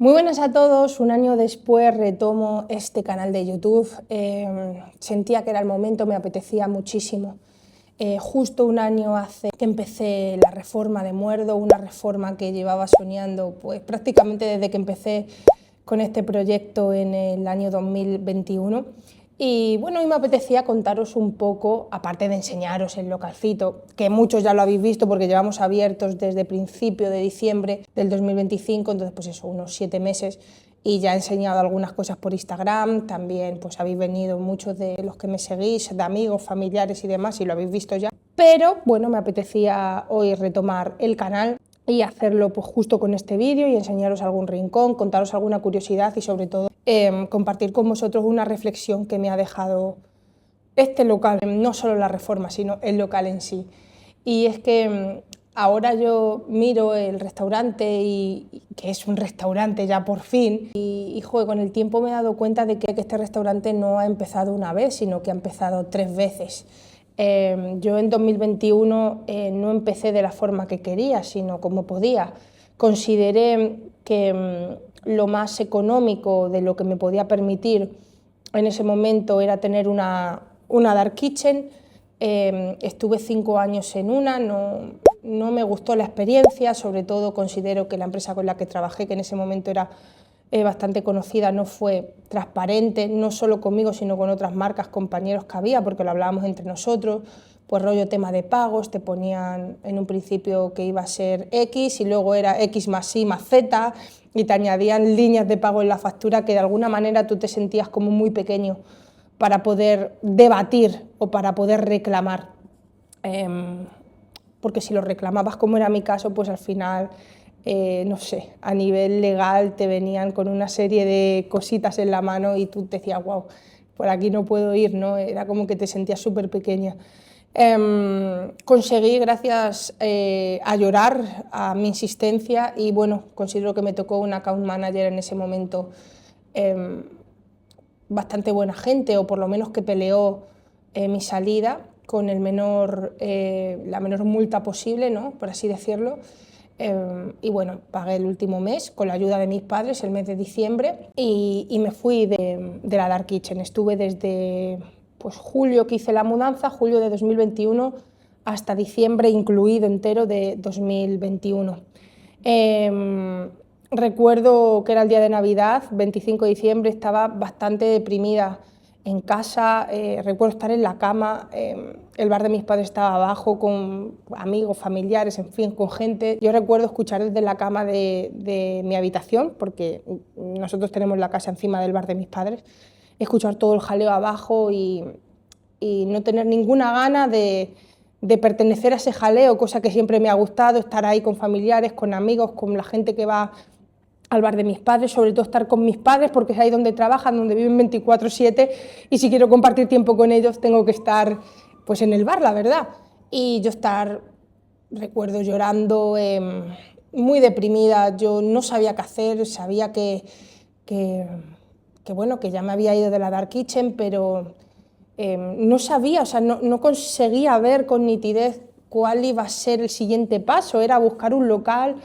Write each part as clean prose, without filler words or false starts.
Muy buenas a todos, un año después retomo este canal de YouTube. Sentía que era el momento, me apetecía muchísimo. Justo un año hace que empecé la reforma de Muerdo, una reforma que llevaba soñando pues, prácticamente desde que empecé con este proyecto en el año 2021. Y bueno, hoy me apetecía contaros un poco, aparte de enseñaros el localcito, que muchos ya lo habéis visto porque llevamos abiertos desde principio de diciembre del 2025, entonces pues eso, unos 7 meses, y ya he enseñado algunas cosas por Instagram, también pues habéis venido muchos de los que me seguís, de amigos, familiares y demás, y lo habéis visto ya. Pero bueno, me apetecía hoy retomar el canal y hacerlo pues justo con este vídeo y enseñaros algún rincón, contaros alguna curiosidad y sobre todo compartir con vosotros una reflexión que me ha dejado este local, no solo la reforma, sino el local en sí. Y es que ahora yo miro el restaurante, y que es un restaurante ya por fin, y joder, con el tiempo me he dado cuenta de que este restaurante no ha empezado una vez, sino que ha empezado 3 veces. Yo en 2021 no empecé de la forma que quería, sino como podía. Consideré que lo más económico de lo que me podía permitir en ese momento era tener una dark kitchen. Estuve 5 años en una, no me gustó la experiencia, sobre todo considero que la empresa con la que trabajé, que en ese momento era bastante conocida, no fue transparente, no solo conmigo, sino con otras marcas, compañeros que había, porque lo hablábamos entre nosotros, pues rollo tema de pagos, te ponían en un principio que iba a ser X y luego era X más Y más Z y te añadían líneas de pago en la factura que de alguna manera tú te sentías como muy pequeño para poder debatir o para poder reclamar, porque si lo reclamabas, como era mi caso, pues al final, no sé, a nivel legal te venían con una serie de cositas en la mano y tú te decías, wow, por aquí no puedo ir, ¿no? Era como que te sentías súper pequeña. Conseguí, gracias a llorar, a mi insistencia, y bueno, considero que me tocó un account manager en ese momento bastante buena gente, o por lo menos que peleó mi salida con la menor multa posible, ¿no? Por así decirlo. Y bueno, pagué el último mes con la ayuda de mis padres, el mes de diciembre, y me fui de la Dark Kitchen. Estuve desde pues, julio que hice la mudanza, julio de 2021, hasta diciembre incluido entero de 2021. Recuerdo que era el día de Navidad, 25 de diciembre, estaba bastante deprimida en casa, recuerdo estar en la cama, el bar de mis padres estaba abajo con amigos, familiares, en fin, con gente. Yo recuerdo escuchar desde la cama de mi habitación, porque nosotros tenemos la casa encima del bar de mis padres, escuchar todo el jaleo abajo y no tener ninguna gana de pertenecer a ese jaleo, cosa que siempre me ha gustado, estar ahí con familiares, con amigos, con la gente que va al bar de mis padres, sobre todo estar con mis padres porque es ahí donde trabajan, donde viven 24/7, y si quiero compartir tiempo con ellos tengo que estar pues en el bar, la verdad. Y yo recuerdo llorando, muy deprimida, yo no sabía qué hacer, sabía bueno, que ya me había ido de la Dark Kitchen, pero no sabía, o sea, no conseguía ver con nitidez cuál iba a ser el siguiente paso. Era buscar un local,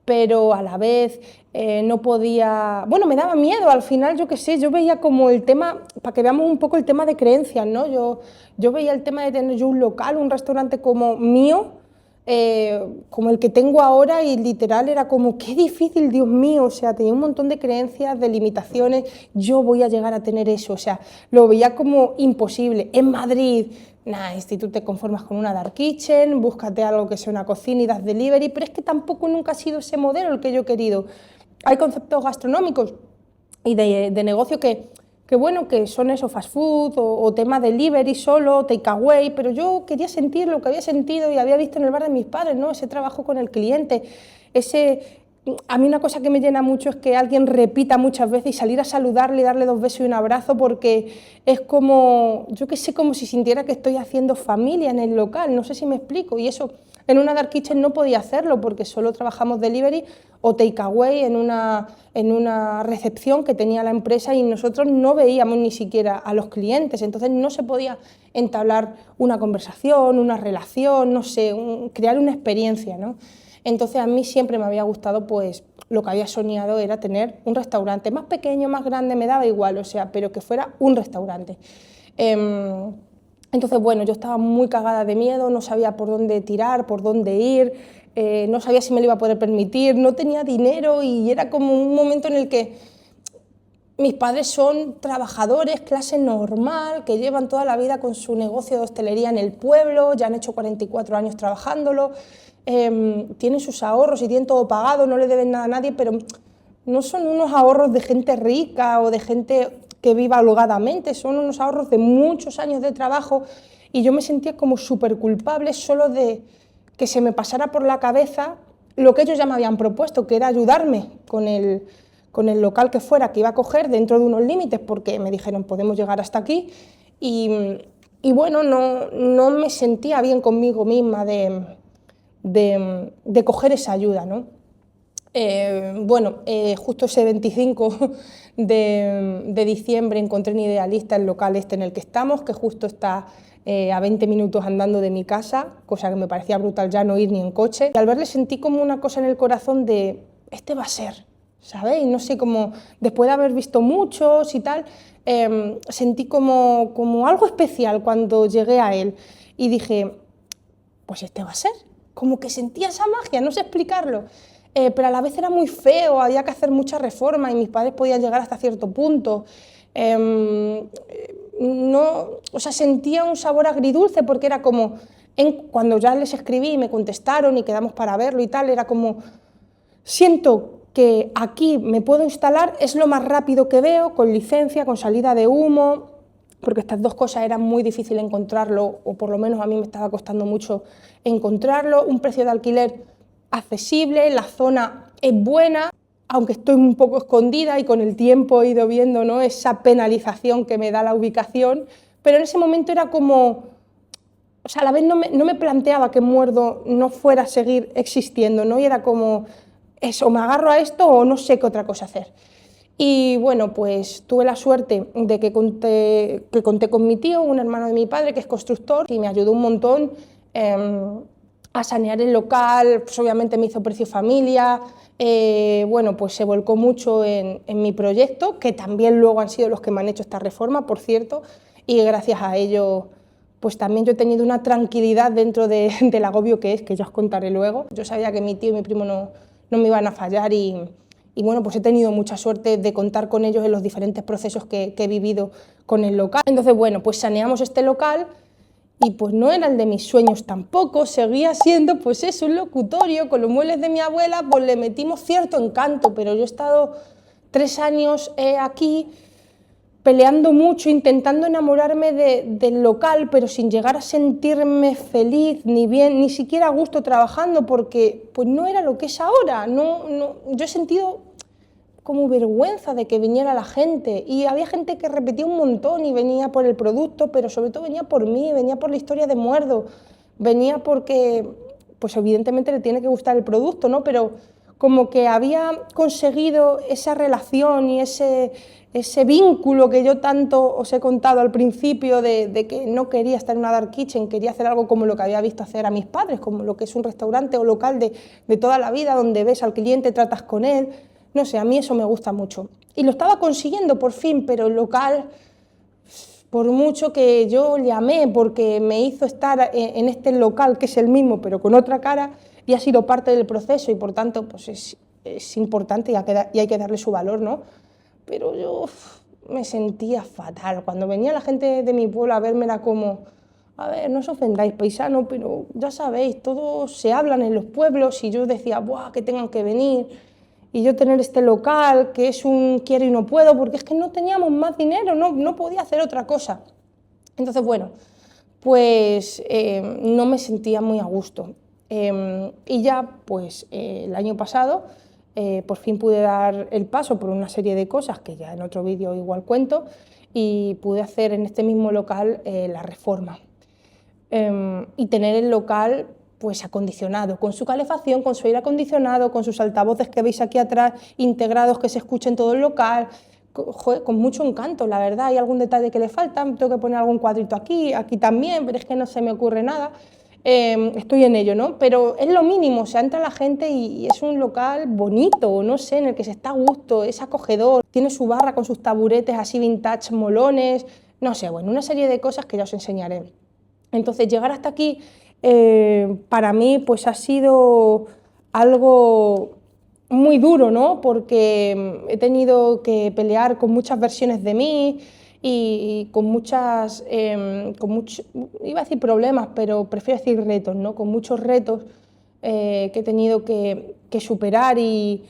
pero a la vez no podía, bueno, me daba miedo, al final, yo qué sé, yo veía como el tema, para que veamos un poco el tema de creencias, ¿no? Yo veía el tema de tener yo un local, un restaurante como mío, como el que tengo ahora, y literal era como, qué difícil, Dios mío, o sea, tenía un montón de creencias, de limitaciones, yo voy a llegar a tener eso, o sea, lo veía como imposible. En Madrid, nada, si tú te conformas con una dark kitchen, búscate algo que sea una cocina y das delivery, pero es que tampoco nunca ha sido ese modelo el que yo he querido. Hay conceptos gastronómicos y de negocio que bueno, que son eso, fast food o tema delivery solo, takeaway, pero yo quería sentir lo que había sentido y había visto en el bar de mis padres, ¿no? Ese trabajo con el cliente, a mí una cosa que me llena mucho es que alguien repita muchas veces y salir a saludarle, darle 2 besos y un abrazo, porque es como, yo qué sé, como si sintiera que estoy haciendo familia en el local, no sé si me explico, y eso en una dark kitchen no podía hacerlo porque solo trabajamos delivery o takeaway en una recepción que tenía la empresa, y nosotros no veíamos ni siquiera a los clientes, entonces no se podía entablar una conversación, una relación, no sé, crear una experiencia, ¿no? Entonces a mí siempre me había gustado, pues lo que había soñado era tener un restaurante más pequeño, más grande, me daba igual, o sea, pero que fuera un restaurante. Entonces, bueno, yo estaba muy cagada de miedo, no sabía por dónde tirar, por dónde ir, no sabía si me lo iba a poder permitir, no tenía dinero y era como un momento en el que mis padres son trabajadores, clase normal, que llevan toda la vida con su negocio de hostelería en el pueblo, ya han hecho 44 años trabajándolo, tienen sus ahorros y tienen todo pagado, no le deben nada a nadie, pero no son unos ahorros de gente rica o de gente que viva holgadamente, son unos ahorros de muchos años de trabajo y yo me sentía como súper culpable solo de que se me pasara por la cabeza lo que ellos ya me habían propuesto, que era ayudarme con el local que fuera que iba a coger dentro de unos límites, porque me dijeron podemos llegar hasta aquí y bueno, no me sentía bien conmigo misma de coger esa ayuda, ¿no? Justo ese 25 de diciembre encontré en Idealista el local este en el que estamos, que justo está a 20 minutos andando de mi casa, cosa que me parecía brutal ya no ir ni en coche. Y al verle sentí como una cosa en el corazón de, este va a ser, ¿sabéis? No sé, como después de haber visto muchos y tal, sentí como algo especial cuando llegué a él y dije, pues este va a ser, como que sentía esa magia, no sé explicarlo. Pero a la vez era muy feo, había que hacer mucha reforma y mis padres podían llegar hasta cierto punto. Sentía un sabor agridulce porque era como, cuando ya les escribí y me contestaron y quedamos para verlo y tal, era como, siento que aquí me puedo instalar, es lo más rápido que veo, con licencia, con salida de humo, porque estas dos cosas eran muy difíciles encontrarlo, o por lo menos a mí me estaba costando mucho encontrarlo, un precio de alquiler accesible, la zona es buena, aunque estoy un poco escondida y con el tiempo he ido viendo, ¿no?, esa penalización que me da la ubicación, pero en ese momento era como, o sea, a la vez no me planteaba que Muerdo no fuera a seguir existiendo, ¿no? Y era como, eso, me agarro a esto o no sé qué otra cosa hacer. Y bueno, pues tuve la suerte de que conté con mi tío, un hermano de mi padre que es constructor y me ayudó un montón a sanear el local, pues obviamente me hizo precio familia, pues se volcó mucho en mi proyecto, que también luego han sido los que me han hecho esta reforma, por cierto, y gracias a ello pues también yo he tenido una tranquilidad dentro del agobio que ya os contaré luego. Yo sabía que mi tío y mi primo no me iban a fallar y bueno, pues he tenido mucha suerte de contar con ellos en los diferentes procesos que he vivido con el local. Entonces, bueno, pues saneamos este local y pues no era el de mis sueños tampoco, seguía siendo pues eso, un locutorio, con los muebles de mi abuela, pues le metimos cierto encanto, pero yo he estado 3 años aquí peleando mucho, intentando enamorarme del local, pero sin llegar a sentirme feliz, ni bien, ni siquiera a gusto trabajando, porque pues no era lo que es ahora. Yo he sentido como vergüenza de que viniera la gente, y había gente que repetía un montón y venía por el producto, pero sobre todo venía por mí, venía por la historia de Muerdo, venía porque, pues evidentemente le tiene que gustar el producto, ¿no? Pero como que había conseguido esa relación y ese vínculo que yo tanto os he contado al principio de que no quería estar en una dark kitchen, quería hacer algo como lo que había visto hacer a mis padres, como lo que es un restaurante o local de toda la vida, donde ves al cliente, tratas con él. No sé, a mí eso me gusta mucho. Y lo estaba consiguiendo por fin, pero el local, por mucho que yo le amé, porque me hizo estar en este local, que es el mismo, pero con otra cara, y ha sido parte del proceso, y por tanto pues es importante y hay que darle su valor, ¿no? Pero yo me sentía fatal. Cuando venía la gente de mi pueblo a verme era como, a ver, no os ofendáis, paisano, pero ya sabéis, todos se hablan en los pueblos, y yo decía, ¡buah, que tengan que venir! Y yo tener este local, que es un quiero y no puedo, porque es que no teníamos más dinero, no podía hacer otra cosa. Entonces, bueno, pues no me sentía muy a gusto. Y ya, pues el año pasado, por fin pude dar el paso por una serie de cosas que ya en otro vídeo igual cuento, y pude hacer en este mismo local la reforma. Y tener el local pues acondicionado, con su calefacción, con su aire acondicionado, con sus altavoces que veis aquí atrás, integrados, que se escuchen todo el local, con mucho encanto, la verdad. Hay algún detalle que le falta, tengo que poner algún cuadrito aquí también, pero es que no se me ocurre nada. estoy en ello, ¿no? Pero es lo mínimo, o sea, entra la gente y es un local bonito, no sé, en el que se está a gusto, es acogedor, tiene su barra con sus taburetes así vintage molones, no sé, bueno, una serie de cosas que ya os enseñaré. Entonces, llegar hasta aquí, para mí, pues ha sido algo muy duro, ¿no? Porque he tenido que pelear con muchas versiones de mí y con muchas, iba a decir problemas, pero prefiero decir retos, ¿no? Con muchos retos que he tenido que superar y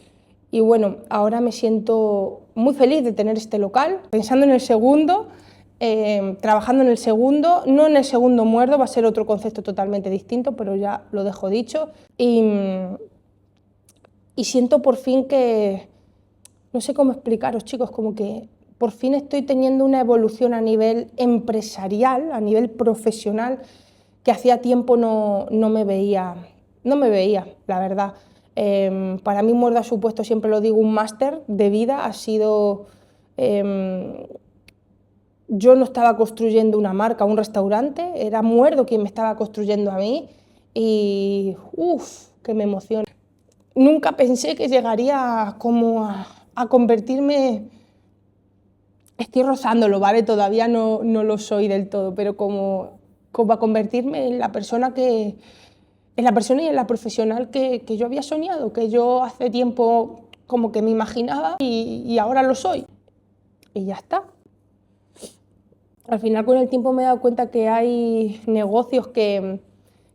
bueno, ahora me siento muy feliz de tener este local, pensando en el segundo. Trabajando en el segundo, no en el segundo muerdo, va a ser otro concepto totalmente distinto, pero ya lo dejo dicho. Y siento por fin que, no sé cómo explicaros, chicos, como que por fin estoy teniendo una evolución a nivel empresarial, a nivel profesional, que hacía tiempo no me veía, la verdad. Para mí Muerdo ha supuesto, siempre lo digo, un máster de vida, ha sido... Yo no estaba construyendo una marca, un restaurante, era Muerdo quien me estaba construyendo a mí y uff, que me emociona. Nunca pensé que llegaría como a convertirme, estoy rozándolo, ¿vale? Todavía no lo soy del todo, pero como a convertirme en la persona y en la profesional que yo había soñado, que yo hace tiempo como que me imaginaba y ahora lo soy. Y ya está. Al final, con el tiempo me he dado cuenta que hay negocios que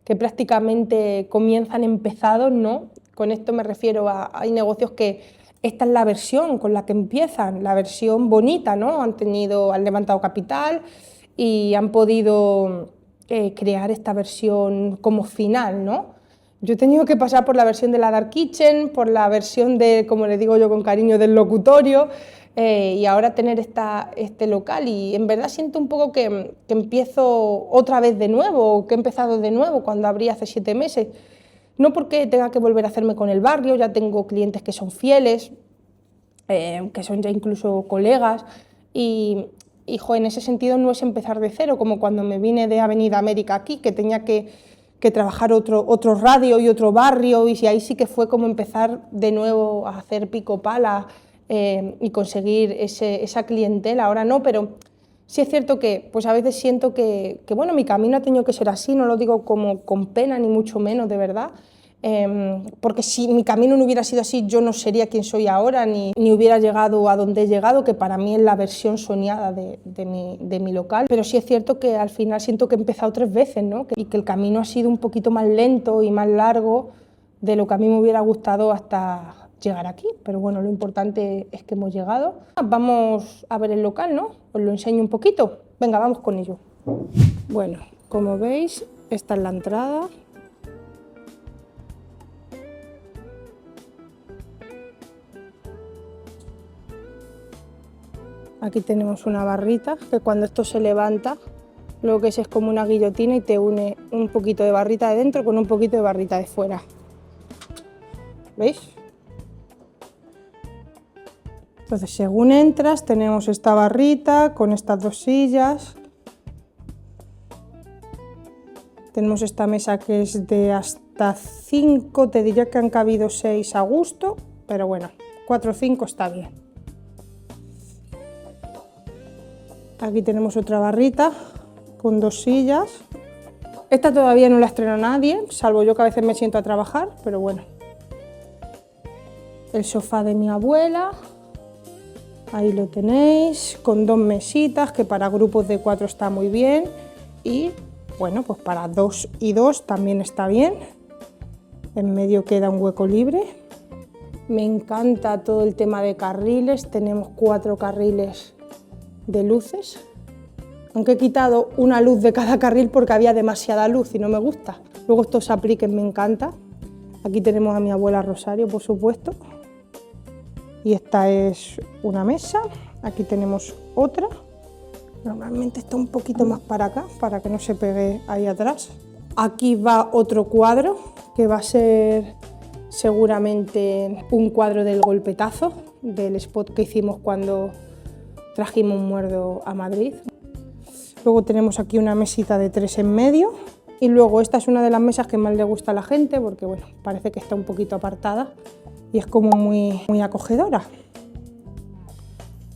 prácticamente comienzan empezados, ¿no? Con esto me refiero hay negocios que esta es la versión con la que empiezan, la versión bonita, ¿no? Han levantado capital y han podido crear esta versión como final, ¿no? Yo he tenido que pasar por la versión de la Dark Kitchen, por la versión de, como le digo yo con cariño, del locutorio, y ahora tener este local. Y en verdad siento un poco que empiezo otra vez de nuevo, o que he empezado de nuevo cuando abrí hace 7 meses. No porque tenga que volver a hacerme con el barrio, ya tengo clientes que son fieles, que son ya incluso colegas, y jo, en ese sentido no es empezar de cero, como cuando me vine de Avenida América aquí, que tenía que trabajar otro radio y otro barrio, y ahí sí que fue como empezar de nuevo a hacer pico pala y conseguir esa clientela. Ahora no, pero sí es cierto que pues a veces siento que bueno, mi camino ha tenido que ser así, no lo digo como con pena ni mucho menos, de verdad. Porque si mi camino no hubiera sido así, yo no sería quien soy ahora, ni hubiera llegado a donde he llegado, que para mí es la versión soñada de mi local. Pero sí es cierto que al final siento que he empezado 3 veces, ¿no? Y que el camino ha sido un poquito más lento y más largo de lo que a mí me hubiera gustado hasta llegar aquí. Pero bueno, lo importante es que hemos llegado. Vamos a ver el local, ¿no? Os lo enseño un poquito. Venga, vamos con ello. Bueno, como veis, esta es la entrada. Aquí tenemos una barrita que cuando esto se levanta, lo que es como una guillotina y te une un poquito de barrita de dentro con un poquito de barrita de fuera. ¿Veis? Entonces, según entras, tenemos esta barrita con estas 2 sillas. Tenemos esta mesa que es de hasta 5, te diría que han cabido 6 a gusto, pero bueno, 4 o 5 está bien. Aquí tenemos otra barrita con 2 sillas. Esta todavía no la estrena nadie, salvo yo que a veces me siento a trabajar, pero bueno. El sofá de mi abuela, ahí lo tenéis, con 2 mesitas, que para grupos de 4 está muy bien. Y bueno, pues para 2 y 2 también está bien. En medio queda un hueco libre. Me encanta todo el tema de carriles, tenemos 4 carriles de luces, aunque he quitado una luz de cada carril porque había demasiada luz y no me gusta. Luego estos apliques me encanta. Aquí tenemos a mi abuela Rosario, por supuesto, y esta es una mesa. Aquí tenemos otra, normalmente está un poquito más para acá para que no se pegue ahí atrás. Aquí va otro cuadro que va a ser seguramente un cuadro del golpetazo, del spot que hicimos cuando trajimos Muerdo a Madrid. Luego tenemos aquí una mesita de 3 en medio, Y luego esta es una de las mesas que más le gusta a la gente porque bueno, parece que está un poquito apartada y es como muy acogedora.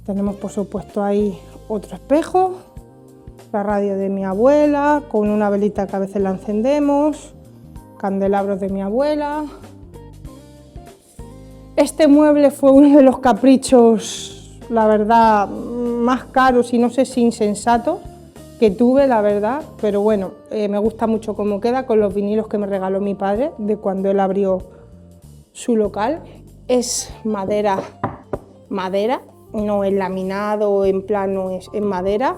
Tenemos por supuesto ahí otro espejo, la radio de mi abuela, con una velita que a veces la encendemos, candelabros de mi abuela. Este mueble fue uno de los caprichos, la verdad, más caros y no sé si insensatos que tuve, la verdad, pero bueno, me gusta mucho cómo queda con los vinilos que me regaló mi padre de cuando él abrió su local. Es madera, no es laminado, en plano, es en madera.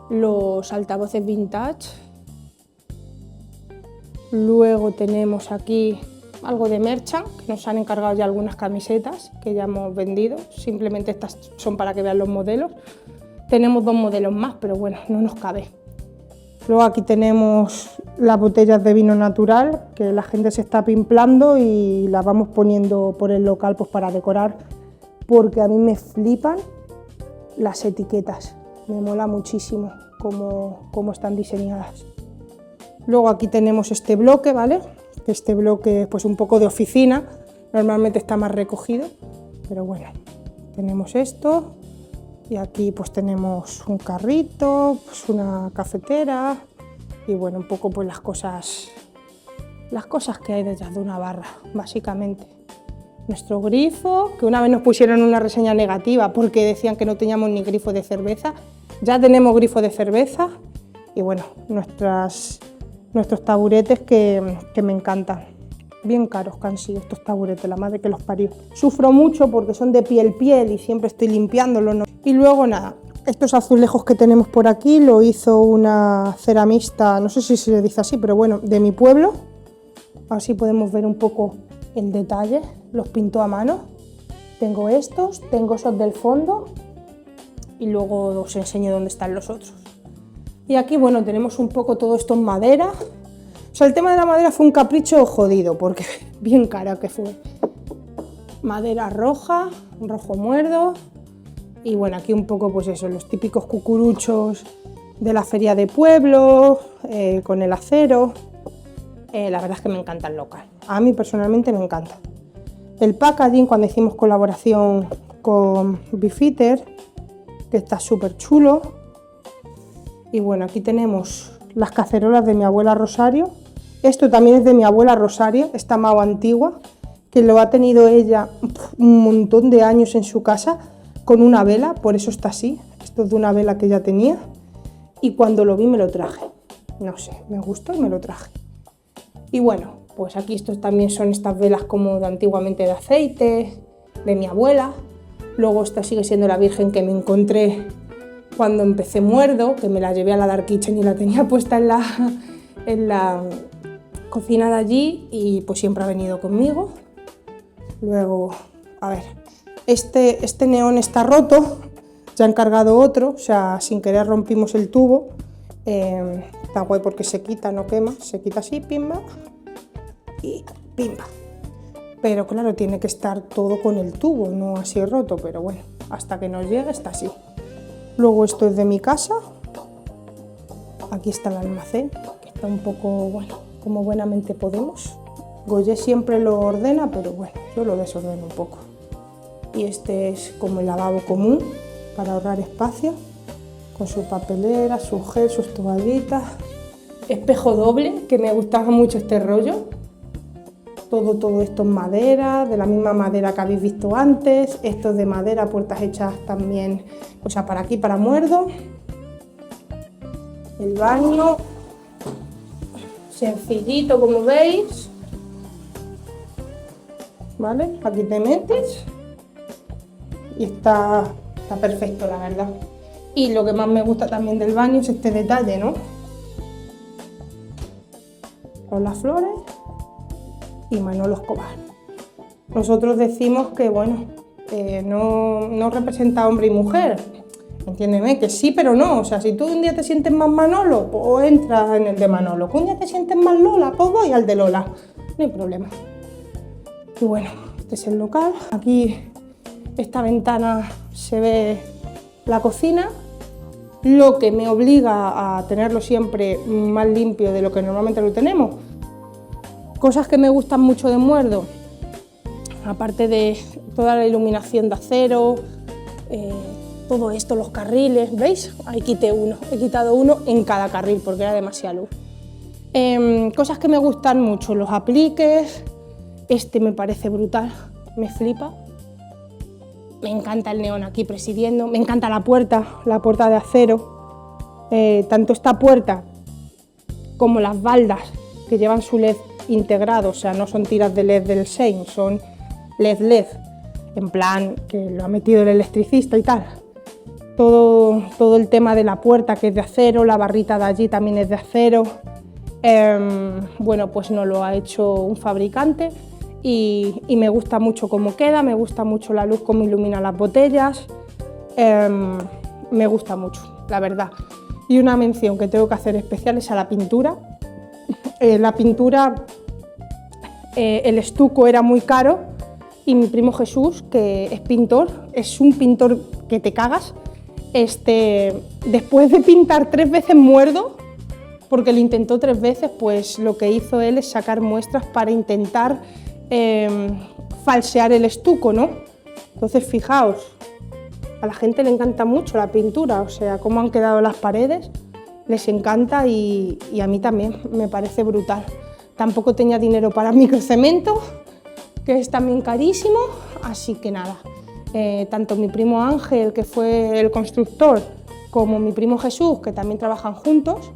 Los altavoces vintage. Luego tenemos aquí algo de merchant, que nos han encargado ya algunas camisetas que ya hemos vendido, simplemente estas son para que vean los modelos. Tenemos 2 modelos más, pero bueno, no nos cabe. Luego aquí tenemos las botellas de vino natural, que la gente se está pimplando y las vamos poniendo por el local pues para decorar, porque a mí me flipan las etiquetas, me mola muchísimo cómo están diseñadas. Luego aquí tenemos este bloque, ¿vale? Este bloque pues un poco de oficina, normalmente está más recogido, pero bueno, tenemos esto y aquí pues tenemos un carrito, pues una cafetera y bueno, un poco pues las cosas que hay detrás de una barra, básicamente. Nuestro grifo, que una vez nos pusieron una reseña negativa porque decían que no teníamos ni grifo de cerveza, ya tenemos grifo de cerveza y bueno, nuestros taburetes que me encantan. Bien caros que han sido estos taburetes, la madre que los parió. Sufro mucho porque son de piel y siempre estoy limpiándolos, ¿no? Y luego nada, estos azulejos que tenemos por aquí lo hizo una ceramista, no sé si se le dice así, pero bueno, de mi pueblo. Así podemos ver un poco el detalle, los pintó a mano. Tengo estos, tengo esos del fondo y luego os enseño dónde están los otros. Y aquí, bueno, tenemos un poco todo esto en madera. O sea, el tema de la madera fue un capricho jodido, porque bien cara que fue. Madera roja, rojo muerdo. Y bueno, aquí un poco, pues eso, los típicos cucuruchos de la feria de pueblo, con el acero. La verdad es que me encanta el local. A mí personalmente me encanta. El packaging, cuando hicimos colaboración con Beefeater, que está súper chulo. Y bueno, aquí tenemos las cacerolas de mi abuela Rosario. Esto también es de mi abuela Rosario, esta mao antigua, que lo ha tenido ella un montón de años en su casa con una vela, por eso está así. Esto es de una vela que ella tenía y cuando lo vi me lo traje. No sé, me gustó y me lo traje. Y bueno, pues aquí estos también son estas velas como de antiguamente de aceite, de mi abuela. Luego esta sigue siendo la Virgen que me encontré cuando empecé Muerdo, que me la llevé a la Dark Kitchen y la tenía puesta en la cocina de allí y pues siempre ha venido conmigo. Luego, a ver, este neón está roto, ya han cargado otro, o sea, sin querer rompimos el tubo. Está guay porque se quita, no quema, se quita así, pimba y pimba. Pero claro, tiene que estar todo con el tubo, no así roto, pero bueno, hasta que nos llegue está así. Luego esto es de mi casa, aquí está el almacén, que está un poco, bueno, como buenamente podemos. Goye siempre lo ordena, pero bueno, yo lo desordeno un poco. Y este es como el lavabo común, para ahorrar espacio, con su papelera, su gel, sus toallitas. Espejo doble, que me gustaba mucho este rollo. Todo esto es madera, de la misma madera que habéis visto antes. Esto es de madera, puertas hechas también, o sea, para aquí, para Muerdo. El baño, sencillito como veis. ¿Vale? Aquí te metes y está perfecto, la verdad. Y lo que más me gusta también del baño es este detalle, ¿no? Con las flores y Manolo Escobar. Nosotros decimos que, bueno, no representa hombre y mujer, entiéndeme, que sí, pero no. O sea, si tú un día te sientes más Manolo, pues entras en el de Manolo. Que un día te sientes más Lola, pues voy al de Lola. No hay problema. Y bueno, este es el local. Aquí, esta ventana se ve la cocina. lo que me obliga a tenerlo siempre más limpio de lo que normalmente lo tenemos. Cosas que me gustan mucho de Muerdo, aparte de toda la iluminación de acero, todo esto, los carriles, ¿veis? Ahí quité uno, he quitado uno en cada carril porque era demasiada luz. Cosas que me gustan mucho, los apliques, este me parece brutal, me flipa. Me encanta el neón aquí presidiendo, me encanta la puerta de acero. Tanto esta puerta como las baldas que llevan su LED integrado, o sea, no son tiras de LED del Sein, son LED, en plan que lo ha metido el electricista y tal. Todo el tema de la puerta que es de acero, la barrita de allí también es de acero. Bueno, pues no lo ha hecho un fabricante. Y me gusta mucho cómo queda, me gusta mucho la luz, cómo ilumina las botellas, me gusta mucho, la verdad. Y una mención que tengo que hacer especial es a la pintura. La pintura, el estuco era muy caro y mi primo Jesús, que es pintor, es un pintor que te cagas. Después de pintar 3 veces Muerdo, porque lo intentó 3 veces, pues lo que hizo él es sacar muestras para intentar falsear el estuco, ¿no? Entonces, fijaos, a la gente le encanta mucho la pintura, o sea, cómo han quedado las paredes, les encanta y a mí también, me parece brutal. Tampoco tenía dinero para microcemento, que es también carísimo, así que nada, tanto mi primo Ángel, que fue el constructor, como mi primo Jesús, que también trabajan juntos,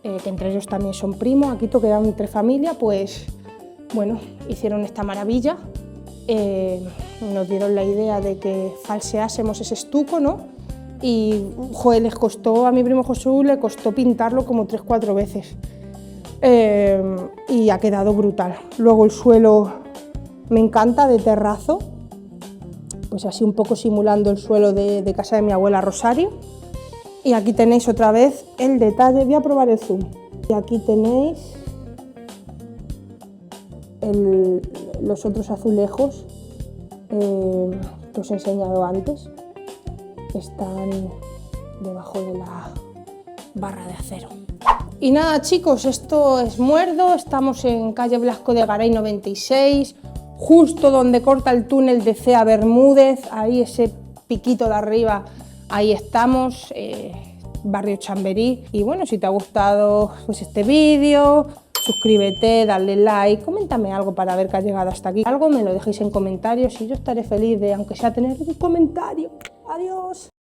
que entre ellos también son primos, aquí todo queda entre familia, pues bueno, hicieron esta maravilla, nos dieron la idea de que falseásemos ese estuco, ¿no? Y joder, les costó, a mi primo Jesús le costó pintarlo como 3-4 veces y ha quedado brutal. Luego el suelo me encanta, de terrazo, pues así un poco simulando el suelo de casa de mi abuela Rosario. Y aquí tenéis otra vez el detalle, voy a probar el zoom. Y aquí tenéis los otros azulejos que os he enseñado antes, están debajo de la barra de acero. Y nada, chicos, esto es Muerdo, estamos en calle Blasco de Garay 96, justo donde corta el túnel de Cea Bermúdez, ahí ese piquito de arriba, ahí estamos, barrio Chamberí. Y bueno, si te ha gustado pues este vídeo, suscríbete, dale like, coméntame algo para ver que has llegado hasta aquí. Algo me lo dejéis en comentarios y yo estaré feliz de, aunque sea, tener un comentario. Adiós.